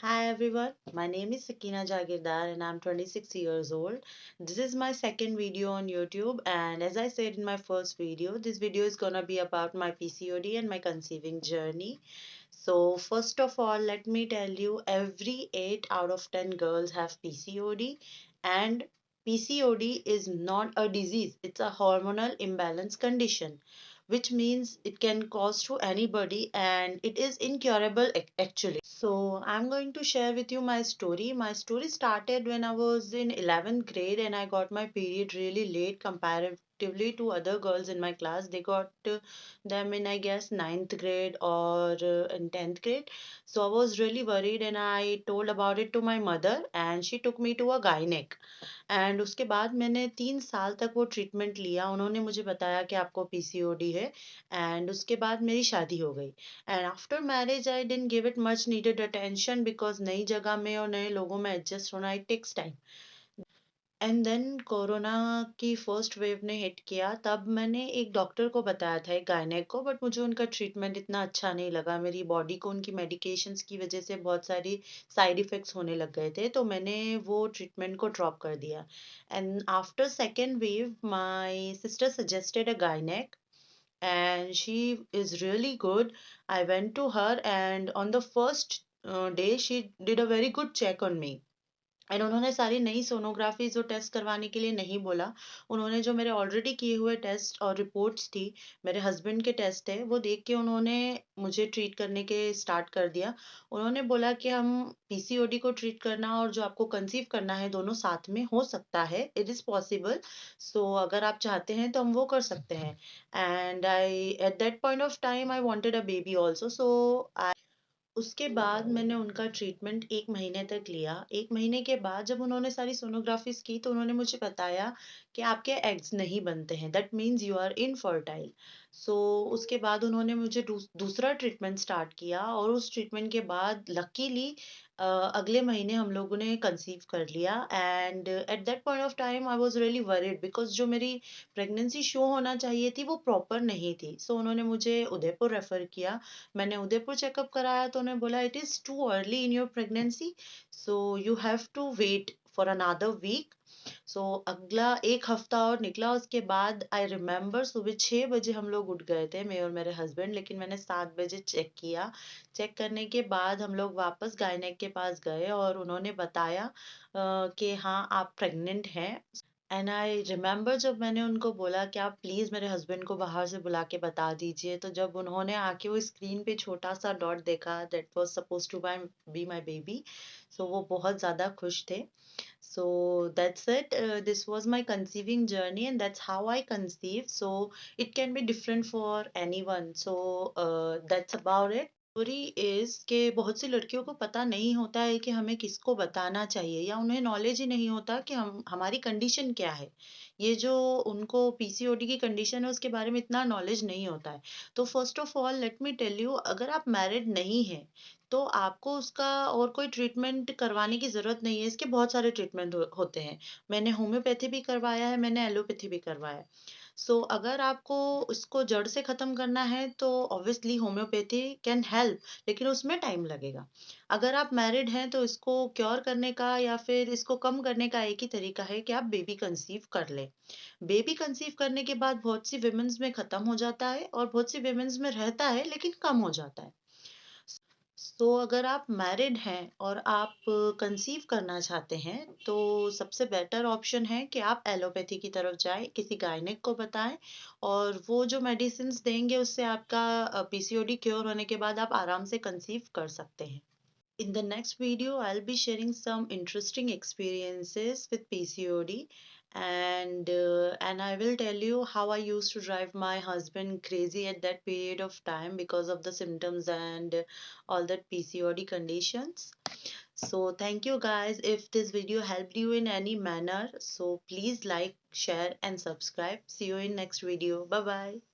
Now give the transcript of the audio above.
Hi everyone, my name is Sakina Jagirdar and I'm 26 years old. This is my second video on YouTube, and as I said in my first video, this video is gonna be about my PCOD and my conceiving journey. So first of all, let me tell you, every 8 out of 10 girls have PCOD, and PCOD is not a disease, it's a hormonal imbalance condition, which means it can cause to anybody and it is incurable actually. So I'm going to share with you my story. My story started when I was in 11th grade and I got my period really late comparatively to other girls in my class. They got them in, I guess, ninth grade or in 10th grade. So I was really worried and I told about it to my mother and she took me to a gynec. And उसके बाद मैंने 3 साल तक वो treatment लिया। उन्होंने मुझे बताया कि आपको पीसीओडी है, एंड उसके बाद मेरी शादी हो गई। And after marriage I didn't give it much needed attention because नई जगह में और नए लोगों में एडजस्ट होना it takes time. And then corona की फर्स्ट वेव ने हिट किया, तब मैंने एक डॉक्टर को बताया था, एक गायनेक को, बट मुझे उनका ट्रीटमेंट इतना अच्छा नहीं लगा। मेरी बॉडी को उनकी मेडिकेशंस की वजह से बहुत सारी साइड इफेक्ट्स होने लग गए थे, तो मैंने वो ट्रीटमेंट को ड्रॉप कर दिया। And after second wave my sister suggested a gynaec and she is really good. I went to her and on the first day she did a very good check on me, and उन्होंने सारी नई sonography जो test करवाने के लिए नहीं बोला। उन्होंने जो मेरे ऑलरेडी किए हुए टेस्ट और रिपोर्ट्स थी, मेरे हस्बैंड के टेस्ट है, वो देख के उन्होंने मुझे ट्रीट करने के स्टार्ट कर दिया। उन्होंने बोला कि हम पीसीओडी को ट्रीट करना और जो आपको कंसीव करना है दोनों साथ में हो सकता है, इट इज पॉसिबल। सो अगर आप चाहते हैं तो हम वो कर सकते हैं। And I at that point of time I wanted a baby also, so उसके बाद मैंने उनका ट्रीटमेंट 1 महीने तक लिया। 1 महीने के बाद जब उन्होंने सारी सोनोग्राफीज़ की तो उन्होंने मुझे बताया कि आपके एग्स नहीं बनते हैं, that means you are infertile. So उसके बाद उन्होंने मुझे दूसरा ट्रीटमेंट स्टार्ट किया और उस ट्रीटमेंट के बाद लकीली अगले महीने हम लोगों ने कंसीव कर लिया। And eight that point of time I was really worried because जो मेरी प्रेगनेंसी शो होना चाहिए थी वो प्रॉपर नहीं थी। सो उन्होंने मुझे उदयपुर रेफ़र किया। मैंने उदयपुर चेकअप कराया तो उन्होंने बोला it is too early in your pregnancy, so you have to wait for another week. So अगला एक हफ्ता और निकला। उसके बाद आई रिमेम्बर सुबह 6 बजे हम लोग उठ गए थे, मैं और मेरे हस्बैंड, लेकिन मैंने 7 बजे चेक किया। चेक करने के बाद हम लोग वापस गायनेक के पास गए और उन्होंने बताया कि हाँ आप प्रेग्नेंट हैं। एंड आई रिमेम्बर जब मैंने उनको बोला कि आप प्लीज़ मेरे हस्बैंड को बाहर से बुला के बता दीजिए, तो जब उन्होंने आके वो स्क्रीन पे छोटा सा डॉट देखा that was suppose to be my baby, so वो बहुत ज़्यादा खुश थे। So that's it, this was my conceiving journey and that's how I conceive. So it can be different for anyone, so that's about it. Story is कि बहुत सी लड़कियों को पता नहीं होता है कि हमें किसको बताना चाहिए, या उन्हें नॉलेज ही नहीं होता कि हम हमारी कंडीशन क्या है। ये जो उनको पीसीओडी की कंडीशन है उसके बारे में इतना नॉलेज नहीं होता है। तो first of all let me tell you, अगर आप मैरिड नहीं हैं तो आपको उसका और कोई ट्रीटमेंट करवाने की ज़रूरत नहीं है। इसके बहुत सारे ट्रीटमेंट होते हैं। मैंने होम्योपैथी भी करवाया है, मैंने एलोपैथी भी करवाया है। सो अगर आपको उसको जड़ से ख़त्म करना है तो ऑब्वियसली होम्योपैथी कैन हेल्प, लेकिन उसमें टाइम लगेगा। अगर आप मैरिड हैं तो इसको क्योर करने का या फिर इसको कम करने का एक ही तरीका है कि आप बेबी कंसीव कर लें। बेबी कंसीव करने के बाद बहुत सी विमेंस में ख़त्म हो जाता है और बहुत सी विमेंस में रहता है लेकिन कम हो जाता है। सो अगर आप मैरिड हैं और आप कंसीव करना चाहते हैं तो सबसे बेटर ऑप्शन है कि आप एलोपैथी की तरफ जाएं, किसी गायनेक को बताएं और वो जो मेडिसिन्स देंगे उससे आपका पीसीओडी क्योर होने के बाद आप आराम से कंसीव कर सकते हैं। In the next video, I'll be sharing some interesting experiences with PCOD, and I will tell you how I used to drive my husband crazy at that period of time because of the symptoms and all that PCOD conditions. So thank you guys. If this video helped you in any manner, so please like, share and subscribe. See you in next video. Bye bye.